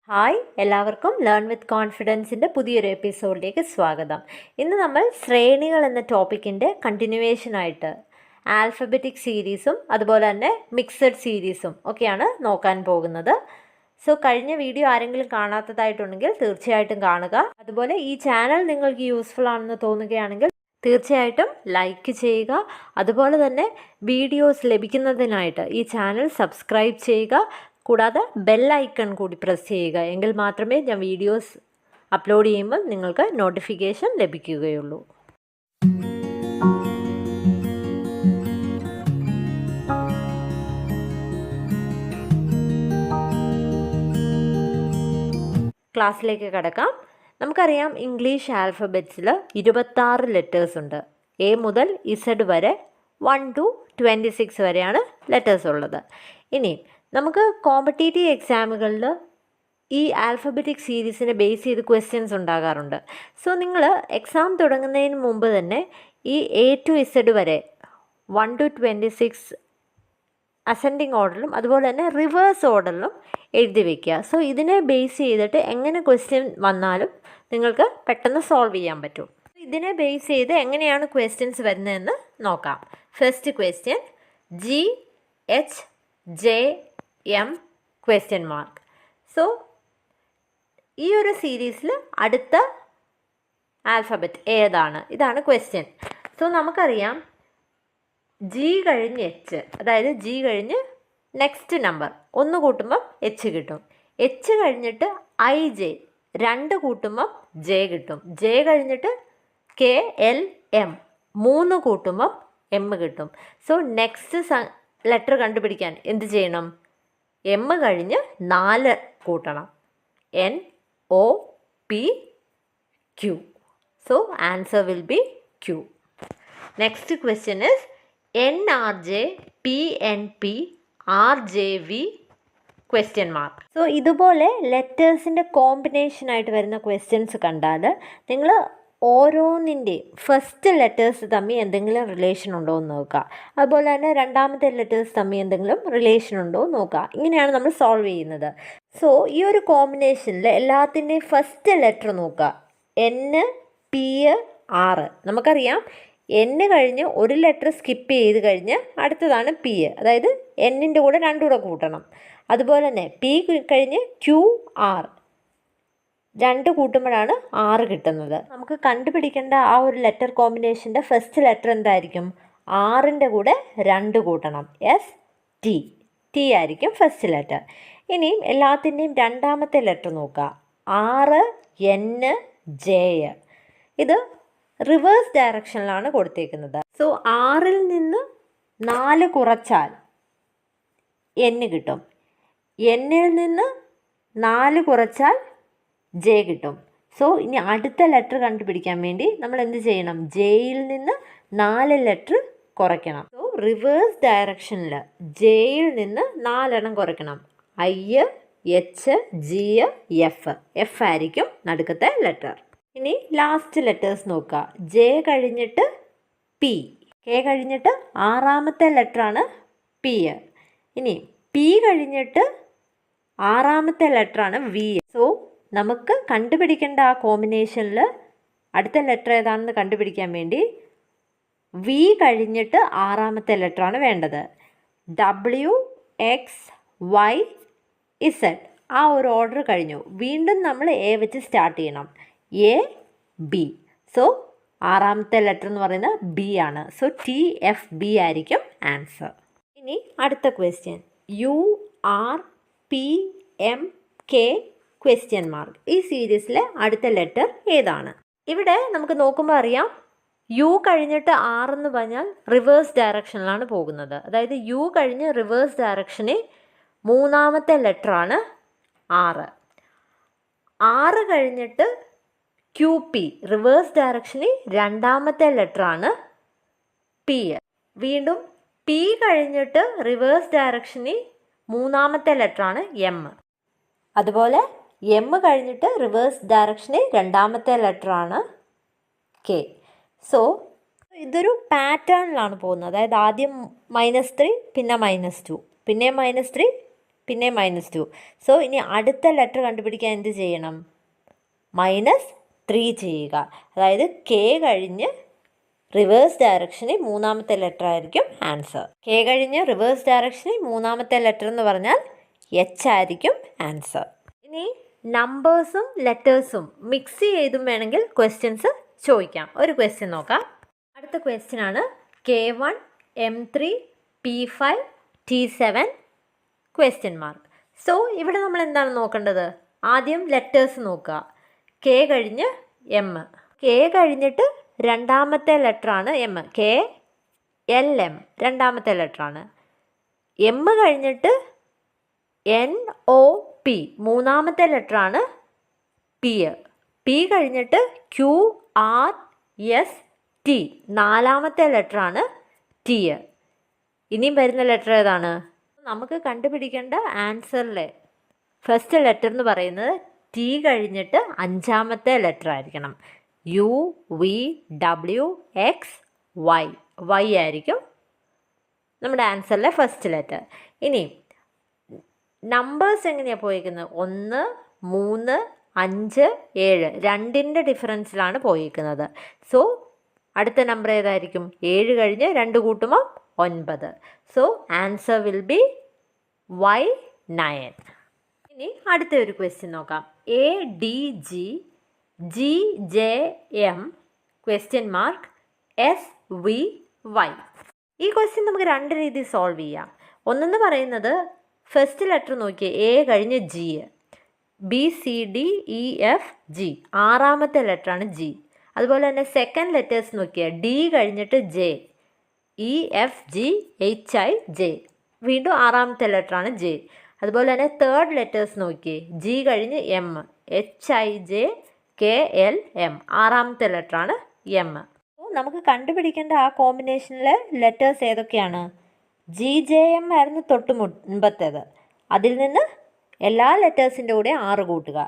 Hi, എല്ലാവർക്കും learn with കോൺഫിഡൻസിൻ്റെ പുതിയൊരു എപ്പിസോഡിലേക്ക് സ്വാഗതം. ഇന്ന് നമ്മൾ ശ്രേണികൾ എന്ന ടോപ്പിക്കിൻ്റെ കണ്ടിന്യൂവേഷനായിട്ട് ആൽഫബറ്റിക് സീരീസും അതുപോലെ തന്നെ മിക്സഡ് സീരീസും ഒക്കെയാണ് നോക്കാൻ പോകുന്നത്. സോ കഴിഞ്ഞ വീഡിയോ ആരെങ്കിലും കാണാത്തതായിട്ടുണ്ടെങ്കിൽ തീർച്ചയായിട്ടും കാണുക. അതുപോലെ ഈ ചാനൽ നിങ്ങൾക്ക് യൂസ്ഫുൾ ആണെന്ന് തോന്നുകയാണെങ്കിൽ തീർച്ചയായിട്ടും ലൈക്ക് ചെയ്യുക. അതുപോലെ തന്നെ വീഡിയോസ് ലഭിക്കുന്നതിനായിട്ട് ഈ ചാനൽ സബ്സ്ക്രൈബ് ചെയ്യുക. കൂടാതെ ബെൽ ഐക്കൺ കൂടി പ്രസ് ചെയ്യുക. എങ്കിൽ മാത്രമേ ഞാൻ വീഡിയോസ് അപ്ലോഡ് ചെയ്യുമ്പോൾ നിങ്ങൾക്ക് നോട്ടിഫിക്കേഷൻ ലഭിക്കുകയുള്ളൂ. ക്ലാസ്സിലേക്ക് കടക്കാം. നമുക്കറിയാം ഇംഗ്ലീഷ് ആൽഫബറ്റ്സിൽ 26 ലെറ്റേഴ്സ് ഉണ്ട്. എ മുതൽ ഇസഡ് വരെ 1 to 26 വരെയാണ് ലെറ്റേഴ്സ് ഉള്ളത്. ഇനി നമുക്ക് കോമ്പറ്റേറ്റീവ് എക്സാമുകളിൽ ഈ ആൽഫബറ്റിക് സീരീസിനെ ബേസ് ചെയ്ത് ക്വസ്റ്റ്യൻസ് ഉണ്ടാകാറുണ്ട്. സോ നിങ്ങൾ എക്സാം തുടങ്ങുന്നതിന് മുമ്പ് തന്നെ ഈ എ ടു ഇസഡ് വരെ 1 to 26 അസെൻഡിങ് ഓർഡറിലും അതുപോലെ തന്നെ റിവേഴ്സ് ഓർഡറിലും എഴുതി വയ്ക്കുക. സോ ഇതിനെ ബേസ് ചെയ്തിട്ട് എങ്ങനെ ക്വസ്റ്റ്യൻ വന്നാലും നിങ്ങൾക്ക് പെട്ടെന്ന് സോൾവ് ചെയ്യാൻ പറ്റും. ഇതിനെ ബേസ് ചെയ്ത് എങ്ങനെയാണ് ക്വസ്റ്റ്യൻസ് വരുന്നതെന്ന് നോക്കാം. First question GHJM ? സോ ഈ ഒരു സീരീസിൽ അടുത്ത ആൽഫബറ്റ് ഏതാണ്? ഇതാണ് ക്വസ്റ്റ്യൻ. സോ നമുക്കറിയാം ജി കഴിഞ്ഞ് എച്ച്, അതായത് ജി കഴിഞ്ഞ് നെക്സ്റ്റ് നമ്പർ 1 കൂട്ടുമ്പം എച്ച് കിട്ടും. എച്ച് കഴിഞ്ഞിട്ട് IJ 2 കൂട്ടുമ്പം ജെ കിട്ടും. ജെ കഴിഞ്ഞിട്ട് KLM 3 കൂട്ടുമ്പം എം കിട്ടും. സോ നെക്സ്റ്റ് ലെറ്റർ കണ്ടുപിടിക്കാൻ എന്ത് ചെയ്യണം? എം കഴിഞ്ഞ് 4 കൂട്ടണം. NOPQ. So answer will be Q. Next question is NRJ PNP RJV ? So ഇതുപോലെ ലെറ്റേഴ്സിൻ്റെ കോമ്പിനേഷനായിട്ട് വരുന്ന ക്വസ്റ്റ്യൻസ് കണ്ടാൽ നിങ്ങൾ ഓരോന്നിൻ്റെയും ഫസ്റ്റ് ലെറ്റേഴ്സ് തമ്മിൽ എന്തെങ്കിലും റിലേഷൻ ഉണ്ടോ എന്ന് നോക്കുക. അതുപോലെ തന്നെ രണ്ടാമത്തെ ലെറ്റേഴ്സ് തമ്മിൽ എന്തെങ്കിലും റിലേഷൻ ഉണ്ടോ എന്ന് നോക്കുക. ഇങ്ങനെയാണ് നമ്മൾ സോൾവ് ചെയ്യുന്നത്. സോ ഈ ഒരു കോമ്പിനേഷനിൽ എല്ലാത്തിൻ്റെയും ഫസ്റ്റ് ലെറ്റർ നോക്കുക. NPR. നമുക്കറിയാം N കഴിഞ്ഞ് ഒരു ലെറ്റർ സ്കിപ്പ് ചെയ്ത് കഴിഞ്ഞ് അടുത്തതാണ് P, അതായത് എന്നിൻ്റെ കൂടെ 2 കൂടെ കൂട്ടണം. അതുപോലെ തന്നെ P കഴിഞ്ഞ് QR 2 കൂട്ടുമ്പോഴാണ് 6 കിട്ടുന്നത്. നമുക്ക് കണ്ടുപിടിക്കേണ്ട ആ ഒരു ലെറ്റർ കോമ്പിനേഷൻ്റെ ഫസ്റ്റ് ലെറ്റർ എന്തായിരിക്കും? 6ൻ്റെ കൂടെ 2 കൂട്ടണം. ST. T ആയിരിക്കും ഫസ്റ്റ് ലെറ്റർ. ഇനിയും എല്ലാത്തിൻ്റെയും രണ്ടാമത്തെ ലെറ്റർ നോക്കുക. RNJ. ഇത് റിവേഴ്സ് ഡയറക്ഷനിലാണ് കൊടുത്തേക്കുന്നത്. സോ 6ൽ നിന്ന് 4 കുറച്ചാൽ N കിട്ടും. Nൽ നിന്ന് 4 കുറച്ചാൽ J കിട്ടും. സോ ഇനി അടുത്ത ലെറ്റർ കണ്ടുപിടിക്കാൻ വേണ്ടി നമ്മൾ എന്ത് ചെയ്യണം? Jയിൽ നിന്ന് 4 ലെറ്റർ കുറയ്ക്കണം. സോ റിവേഴ്സ് ഡയറക്ഷനിൽ Jയിൽ നിന്ന് 4 എണ്ണം കുറയ്ക്കണം. IHG F ആയിരിക്കും നടുക്കത്തെ ലെറ്റർ. ഇനി ലാസ്റ്റ് ലെറ്റേഴ്സ് നോക്കുക. J കഴിഞ്ഞിട്ട് P, K കഴിഞ്ഞിട്ട് 6ാമത്തെ ലെറ്ററാണ് P. ഇനി P കഴിഞ്ഞിട്ട് 6ാമത്തെ ലെറ്ററാണ് V. സോ നമുക്ക് കണ്ടുപിടിക്കേണ്ട ആ കോമ്പിനേഷനിൽ അടുത്ത ലെറ്റർ ഏതാണെന്ന് കണ്ടുപിടിക്കാൻ വേണ്ടി V കഴിഞ്ഞിട്ട് 6ാമത്തെ ലെറ്ററാണ് വേണ്ടത്. WXYZ. ആ ഒരു ഓർഡർ കഴിഞ്ഞു. വീണ്ടും നമ്മൾ A വെച്ച് സ്റ്റാർട്ട് ചെയ്യണം. AB. സോ 6ാമത്തെ ലെറ്റർ എന്ന് പറയുന്നത് B ആണ്. സോ TFB ആയിരിക്കും ആൻസർ. ഇനി അടുത്ത ക്വസ്റ്റ്യൻ URPMK ? ഈ സീരീസിലെ അടുത്ത ലെറ്റർ ഏതാണ്? ഇവിടെ നമുക്ക് നോക്കുമ്പോൾ അറിയാം U കഴിഞ്ഞിട്ട് R എന്ന് പറഞ്ഞാൽ റിവേഴ്സ് ഡയറക്ഷനിലാണ് പോകുന്നത്. അതായത് U കഴിഞ്ഞ് റിവേഴ്സ് ഡയറക്ഷനിൽ 3ാമത്തെ ലെറ്ററാണ് R. R കഴിഞ്ഞിട്ട് QP റിവേഴ്സ് ഡയറക്ഷനിൽ 2ാമത്തെ ലെറ്ററാണ് P. വീണ്ടും P കഴിഞ്ഞിട്ട് റിവേഴ്സ് ഡയറക്ഷനിൽ 3ാമത്തെ ലെറ്ററാണ് M. അതുപോലെ M കഴിഞ്ഞിട്ട് റിവേഴ്സ് ഡയറക്ഷനിൽ 2ാമത്തെ ലെറ്ററാണ് K. സോ ഇതൊരു പാറ്റേണിലാണ് പോകുന്നത്. അതായത് ആദ്യം -3 പിന്നെ -2 പിന്നെ -3 പിന്നെ -2. സോ ഇനി അടുത്ത ലെറ്റർ കണ്ടുപിടിക്കാൻ എന്ത് ചെയ്യണം? -3 ചെയ്യുക. അതായത് കെ കഴിഞ്ഞ് റിവേഴ്സ് ഡയറക്ഷനിൽ മൂന്നാമത്തെ ലെറ്റർ ആയിരിക്കും ആൻസർ. കെ കഴിഞ്ഞ് റിവേഴ്സ് ഡയറക്ഷനിൽ മൂന്നാമത്തെ ലെറ്റർ എന്ന് പറഞ്ഞാൽ എച്ച് ആയിരിക്കും ആൻസർ. ഇനി നമ്പേഴ്സും ലെറ്റേഴ്സും മിക്സ് ചെയ്തും വേണമെങ്കിൽ ക്വസ്റ്റ്യൻസ് ചോദിക്കാം. ഒരു ക്വസ്റ്റ്യൻ നോക്കാം. അടുത്ത ക്വസ്റ്റ്യൻ ആണ് K1 M3 P5 T7 ? So ഇവിടെ നമ്മൾ എന്താണ് നോക്കേണ്ടത്? ആദ്യം ലെറ്റേഴ്സ് നോക്കുക. കെ കഴിഞ്ഞ് എം. കെ കഴിഞ്ഞിട്ട് രണ്ടാമത്തെ ലെറ്ററാണ് എം. KLM രണ്ടാമത്തെ ലെറ്ററാണ്. എം കഴിഞ്ഞിട്ട് NOP മൂന്നാമത്തെ ലെറ്ററാണ് പി. പി കഴിഞ്ഞിട്ട് QRST നാലാമത്തെ ലെറ്ററാണ് ടി. ഇനിയും വരുന്ന ലെറ്റർ ഏതാണ്? നമുക്ക് കണ്ടുപിടിക്കേണ്ട ആൻസറിലെ ഫസ്റ്റ് ലെറ്റർ എന്ന് പറയുന്നത് ടി കഴിഞ്ഞിട്ട് അഞ്ചാമത്തെ ലെറ്റർ ആയിരിക്കണം. UVWXY വൈ ആയിരിക്കും നമ്മുടെ ആൻസറിലെ ഫസ്റ്റ് ലെറ്റർ. ഇനി നമ്പേഴ്സ് എങ്ങനെയാണ് പോയിരിക്കുന്നത്? 1, 3, 5, 7 2ൻ്റെ ഡിഫറൻസിലാണ് പോയിരിക്കുന്നത്. സോ അടുത്ത നമ്പർ ഏതായിരിക്കും? 7 കഴിഞ്ഞ് 2 കൂട്ടുമ്പോൾ 9. So answer will be Y9. ഇനി അടുത്ത ഒരു ക്വസ്റ്റ്യൻ നോക്കാം. ADG GJM SVY. ഈ ക്വസ്റ്റ്യൻ നമുക്ക് രണ്ട് രീതിയിൽ സോൾവ് ചെയ്യാം. ഒന്നെന്ന് പറയുന്നത് ഫസ്റ്റ് ലെറ്റർ നോക്കിയേ, എ കഴിഞ്ഞ് ജി, BCDEFG ആറാമത്തെ ലെറ്ററാണ് ജി. അതുപോലെ തന്നെ സെക്കൻഡ് ലെറ്റേഴ്സ് നോക്കിയാൽ ഡി കഴിഞ്ഞിട്ട് ജെ, EFGHIJ വീണ്ടും ആറാമത്തെ ലെറ്ററാണ് ജെ. അതുപോലെ തന്നെ തേർഡ് ലെറ്റേഴ്സ് നോക്കിയേ, ജി കഴിഞ്ഞ് എം, HIJKLM ആറാമത്തെ ലെറ്ററാണ് എം. അപ്പോൾ നമുക്ക് കണ്ടുപിടിക്കേണ്ട ആ കോമ്പിനേഷനിലെ ലെറ്റേഴ്സ് ഏതൊക്കെയാണ്? GJM ആയിരുന്നു തൊട്ട് മുൻപത്തേത്. അതിൽ നിന്ന് എല്ലാ ലെറ്റേഴ്സിൻ്റെ കൂടെ 6 കൂട്ടുക.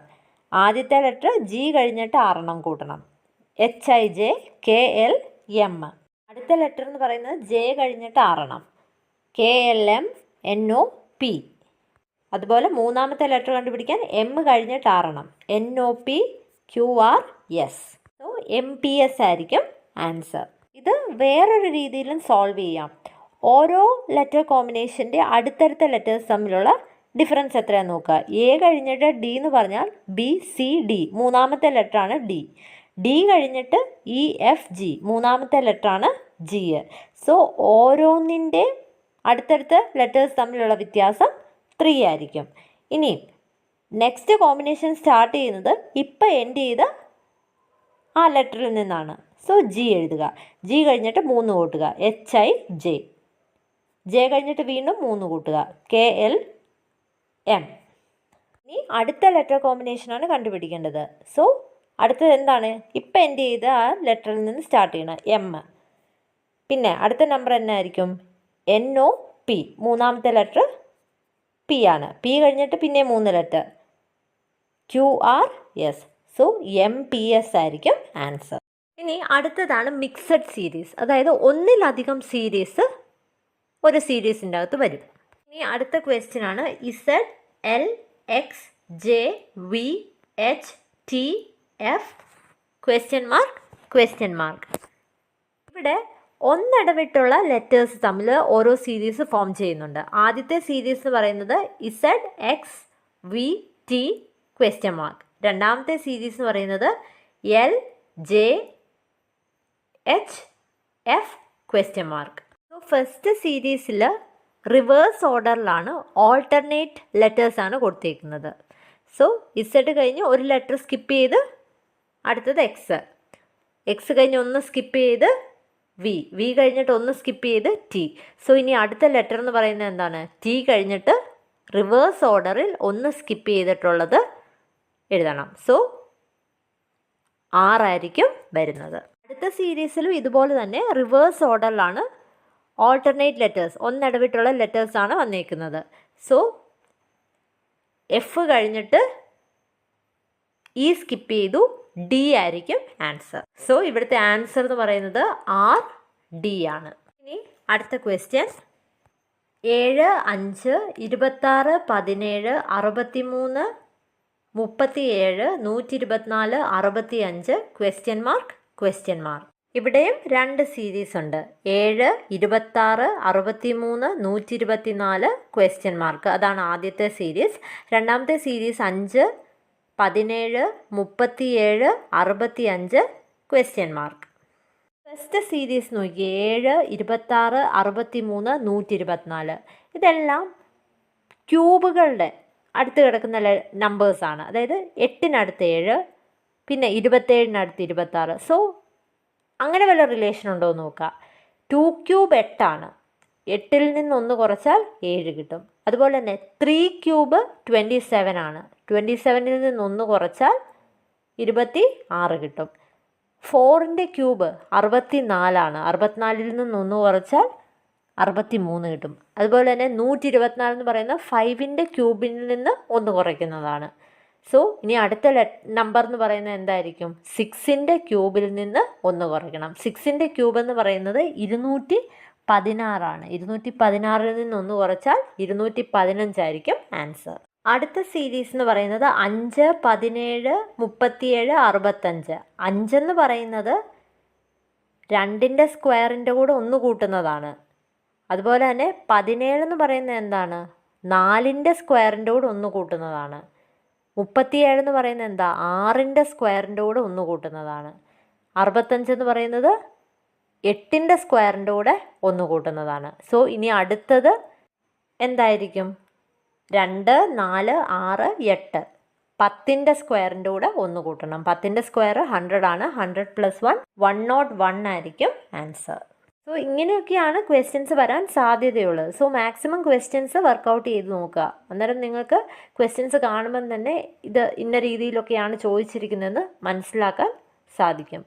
ആദ്യത്തെ ലെറ്റർ ജി കഴിഞ്ഞിട്ട് 6 കൂട്ടണം, HIJKLM. അടുത്ത ലെറ്റർ എന്ന് പറയുന്നത് ജെ കഴിഞ്ഞിട്ട് 6, KLM NOP. അതുപോലെ മൂന്നാമത്തെ ലെറ്റർ കണ്ടുപിടിക്കാൻ എം കഴിഞ്ഞിട്ട് 6, NOPQRS. സോ MPS ആയിരിക്കും ആൻസർ. ഇത് വേറൊരു രീതിയിലും സോൾവ് ചെയ്യാം. ഓരോ ലെറ്റർ കോമ്പിനേഷൻ്റെ അടുത്തടുത്ത ലെറ്റേഴ്സ് തമ്മിലുള്ള ഡിഫറൻസ് എത്രയാണെന്ന് നോക്കുക. എ കഴിഞ്ഞിട്ട് ഡി എന്ന് പറഞ്ഞാൽ BCD മൂന്നാമത്തെ ലെറ്ററാണ് ഡി. ഡി കഴിഞ്ഞിട്ട് EFG മൂന്നാമത്തെ ലെറ്ററാണ് ജി. സോ ഓരോന്നിൻ്റെ അടുത്തടുത്ത ലെറ്റേഴ്സ് തമ്മിലുള്ള വ്യത്യാസം 3 ആയിരിക്കും. ഇനി നെക്സ്റ്റ് കോമ്പിനേഷൻ സ്റ്റാർട്ട് ചെയ്യുന്നത് ഇപ്പം എൻഡ് ചെയ്ത ആ ലെറ്ററിൽ നിന്നാണ്. സോ ജി എഴുതുക. ജി കഴിഞ്ഞിട്ട് 3 കൂട്ടുക, HIJ. ജെ കഴിഞ്ഞിട്ട് വീണ്ടും 3 കൂട്ടുക, KLM. ഇനി അടുത്ത ലെറ്റർ കോമ്പിനേഷനാണ് കണ്ടുപിടിക്കേണ്ടത്. സോ അടുത്തത് എന്താണ്? ഇപ്പം എൻഡ് ചെയ്ത ആ ലെറ്ററിൽ നിന്ന് സ്റ്റാർട്ട് ചെയ്യണം, എം. പിന്നെ അടുത്ത നമ്പർ എന്നായിരിക്കും? NOP മൂന്നാമത്തെ ലെറ്റർ പി ആണ്. പി കഴിഞ്ഞിട്ട് പിന്നെ 3 ലെറ്റർ, QRS. സോ MPS ആയിരിക്കും ആൻസർ. ഇനി അടുത്തതാണ് മിക്സഡ് സീരീസ്, അതായത് ഒന്നിലധികം സീരീസ് ഒരു സീരീസിൻ്റെ അകത്ത് വരും. ഇനി അടുത്ത ക്വസ്റ്റ്യൻ ആണ് ZLXJVHTF ? ഇവിടെ ഒന്നിടവിട്ടുള്ള ലെറ്റേഴ്സ് തമ്മിൽ ഓരോ സീരീസ് ഫോം ചെയ്യുന്നുണ്ട്. ആദ്യത്തെ സീരീസ് എന്ന് പറയുന്നത് ZXVT ? രണ്ടാമത്തെ സീരീസ് എന്ന് പറയുന്നത് LJHF ? സോ ഫസ്റ്റ് സീരീസിൽ റിവേഴ്സ് ഓർഡറിലാണ് ഓൾട്ടർനേറ്റ് ലെറ്റേഴ്സാണ് കൊടുത്തേക്കുന്നത്. സോ ഇസഡ് കഴിഞ്ഞ് ഒരു ലെറ്റർ സ്കിപ്പ് ചെയ്ത് അടുത്തത് എക്സ്, എക്സ് കഴിഞ്ഞ് ഒന്ന് സ്കിപ്പ് ചെയ്ത് വി കഴിഞ്ഞിട്ട് ഒന്ന് സ്കിപ്പ് ചെയ്ത് ടി. സോ ഇനി അടുത്ത ലെറ്റർ എന്ന് പറയുന്നത് എന്താണ്? ടി കഴിഞ്ഞിട്ട് റിവേഴ്സ് ഓർഡറിൽ ഒന്ന് സ്കിപ്പ് ചെയ്തിട്ടുള്ളത് എഴുതണം. സോ 6 ആയിരിക്കും വരുന്നത്. അടുത്ത സീരീസിലും ഇതുപോലെ തന്നെ റിവേഴ്സ് ഓർഡറിലാണ് ഓൾട്ടർനേറ്റ് ലെറ്റേഴ്സ്, ഒന്നിടവിട്ടുള്ള ലെറ്റേഴ്സാണ് വന്നേക്കുന്നത്. സോ എഫ് കഴിഞ്ഞിട്ട് ഇ സ്കിപ്പ് ചെയ്തു, ഡി ആയിരിക്കും ആൻസർ. സോ ഇവിടുത്തെ ആൻസർ എന്ന് പറയുന്നത് RD ആണ്. ഇനി അടുത്ത ക്വസ്റ്റ്യൻ 7, 5, 26, 17, 63, 37, 124, 65, ക്വസ്റ്റ്യൻ മാർക്ക്. ഇവിടെയും 2 സീരീസ് ഉണ്ട്. 7, 26, 63, 124, ക്വസ്റ്റ്യൻ മാർക്ക്. അതാണ് ആദ്യത്തെ സീരീസ്. രണ്ടാമത്തെ series 5, 17, 37, 65, question mark. First series നോക്കി 7, 26, 63, 124. ഇതെല്ലാം ക്യൂബുകളുടെ അടുത്ത് കിടക്കുന്ന നമ്പേഴ്സാണ്. അതായത് 8-നടുത്ത് 7, പിന്നെ 27-നടുത്ത് 26. സോ അങ്ങനെ വല്ല റിലേഷൻ ഉണ്ടോ എന്ന് നോക്കുക. 2 ക്യൂബ് 8 ആണ്. 8-ൽ നിന്ന് 1 കുറച്ചാൽ 7 കിട്ടും. അതുപോലെ തന്നെ 3 ക്യൂബ് 27 ആണ്. 27-ൽ നിന്ന് 1 കുറച്ചാൽ 26 കിട്ടും. 4-ൻ്റെ ക്യൂബ് 64 ആണ്. 64-ൽ നിന്ന് 1 കുറച്ചാൽ 63 കിട്ടും. അതുപോലെ തന്നെ 124 എന്ന് പറയുന്ന 5-ൻ്റെ ക്യൂബിൽ നിന്ന് 1 കുറയ്ക്കുന്നതാണ്. സോ ഇനി അടുത്ത നമ്പർ എന്ന് പറയുന്നത് എന്തായിരിക്കും? 6-ൻ്റെ ക്യൂബിൽ നിന്ന് 1 കുറയ്ക്കണം. 6-ൻ്റെ ക്യൂബ് എന്ന് പറയുന്നത് 216 ആണ്. 216-ൽ നിന്ന് 1 കുറച്ചാൽ 215 ആയിരിക്കും ആൻസർ. അടുത്ത സീരീസ് എന്ന് പറയുന്നത് 5, 17, 37, 65. 5 എന്ന് പറയുന്നത് 2-ൻ്റെ സ്ക്വയറിൻ്റെ കൂടെ 1 കൂട്ടുന്നതാണ്. അതുപോലെ തന്നെ 17 എന്ന് പറയുന്നത് എന്താണ്? 4-ൻ്റെ സ്ക്വയറിൻ്റെ കൂടെ 1 കൂട്ടുന്നതാണ്. 37 എന്ന് പറയുന്നത് എന്താ? 6-ൻ്റെ സ്ക്വയറിൻ്റെ കൂടെ 1 കൂട്ടുന്നതാണ്. 65 എന്ന് പറയുന്നത് 8-ൻ്റെ സ്ക്വയറിൻ്റെ കൂടെ 1 കൂട്ടുന്നതാണ്. സോ ഇനി അടുത്തത് എന്തായിരിക്കും? 2, 4, 6, 8. 10-ൻ്റെ സ്ക്വയറിൻ്റെ കൂടെ 1 കൂട്ടണം. 10-ൻ്റെ സ്ക്വയർ 100 ആണ്. 100 + 1 101 ആയിരിക്കും ആൻസർ. സോ ഇങ്ങനെയൊക്കെയാണ് ക്വസ്റ്റ്യൻസ് വരാൻ സാധ്യതയുള്ളത്. സോ മാക്സിമം ക്വസ്റ്റ്യൻസ് വർക്കൗട്ട് ചെയ്ത് നോക്കുക. അന്നേരം നിങ്ങൾക്ക് ക്വസ്റ്റ്യൻസ് കാണുമ്പം തന്നെ ഇത് ഇന്ന രീതിയിലൊക്കെയാണ് ചോദിച്ചിരിക്കുന്നതെന്ന് മനസ്സിലാക്കാൻ സാധിക്കും.